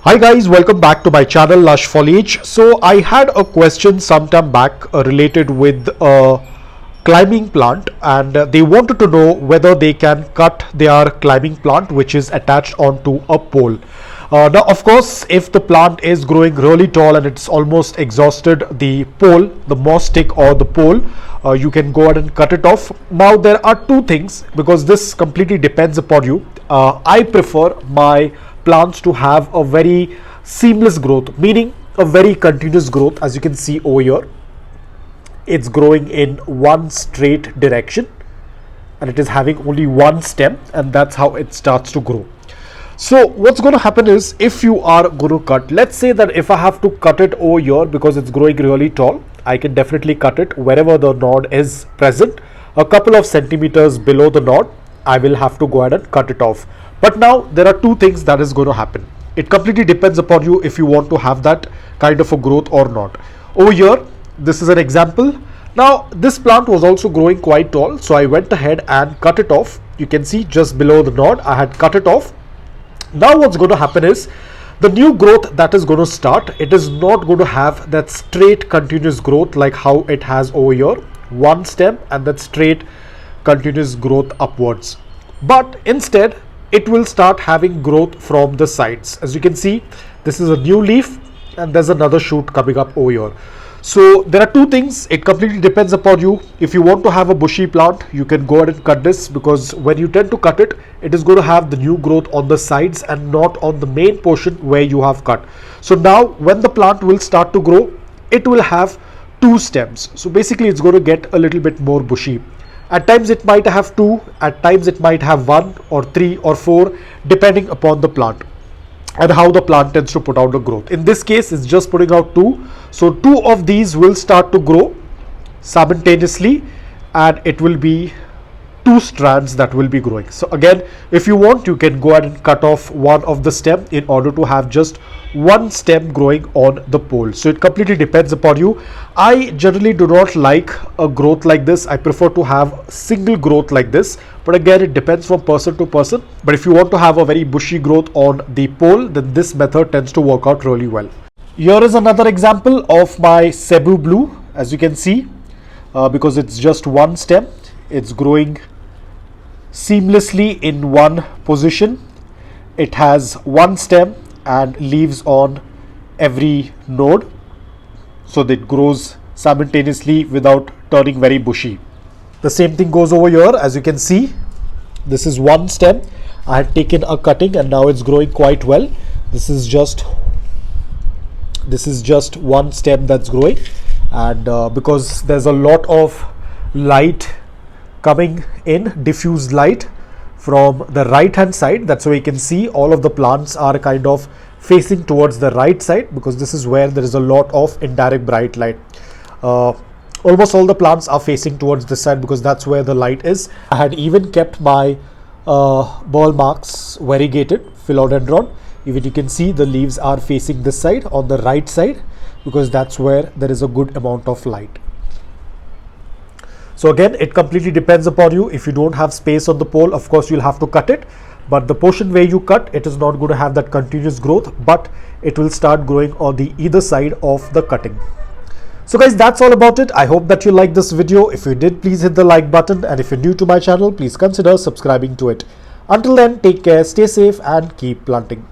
Hi guys, welcome back to my channel Lush Foliage. So I had a question sometime back related with a climbing plant, and they wanted to know whether they can cut their climbing plant which is attached onto a pole. Now of course, if the plant is growing really tall and it's almost exhausted the pole, the moss stick or the pole, you can go ahead and cut it off. Now there are two things, because this completely depends upon you. I prefer my plants to have a very seamless growth, meaning a very continuous growth. As you can see over here, it's growing in one straight direction and it is having only one stem, and that's how it starts to grow. So what's going to happen is, if you are going to cut, let's say that if I have to cut it over here because it's growing really tall, I can definitely cut it wherever the node is present. A couple of centimeters below the node, I will have to go ahead and cut it off. But now there are two things that is going to happen. It completely depends upon you if you want to have that kind of a growth or not. Over here, this is an example. Now this plant was also growing quite tall, so I went ahead and cut it off. You can see just below the node I had cut it off. Now what's going to happen is, the new growth that is going to start, it is not going to have that straight continuous growth like how it has over here, one stem and that straight continuous growth upwards, but instead it will start having growth from the sides. As you can see, this is a new leaf and there's another shoot coming up over here. So there are two things. It completely depends upon you. If you want to have a bushy plant, you can go ahead and cut this, because when you tend to cut it, it is going to have the new growth on the sides and not on the main portion where you have cut. So now when the plant will start to grow, it will have two stems. So basically it's going to get a little bit more bushy. At times it might have two, at times it might have one or three or four, depending upon the plant and how the plant tends to put out the growth. In this case, it's just putting out two. So two of these will start to grow simultaneously, and it will be two strands that will be growing. So again, if you want, you can go ahead and cut off one of the stem in order to have just one stem growing on the pole. So it completely depends upon you. I generally do not like a growth like this. I prefer to have single growth like this, but again, it depends from person to person. But if you want to have a very bushy growth on the pole, then this method tends to work out really well. Here is another example of my Cebu blue. As you can see, because it's just one stem, it's growing seamlessly in one position. It has one stem and leaves on every node, so that it grows simultaneously without turning very bushy. The same thing goes over here. As you can see, this is one stem. I had taken a cutting and now it's growing quite well. This is just one stem that's growing, and because there's a lot of light coming in, diffused light from the right hand side, that's why you can see all of the plants are kind of facing towards the right side, because this is where there is a lot of indirect bright light. Almost all the plants are facing towards this side because that's where the light is. I had even kept my ball marks variegated philodendron. Even you can see the leaves are facing this side on the right side, because that's where there is a good amount of light. So again, it completely depends upon you. If you don't have space on the pole, of course you'll have to cut it, but the portion where you cut, it is not going to have that continuous growth, but it will start growing on the either side of the cutting. So guys, that's all about it. I hope that you liked this video. If you did, please hit the like button, and if you're new to my channel, please consider subscribing to it. Until then, take care, stay safe and keep planting.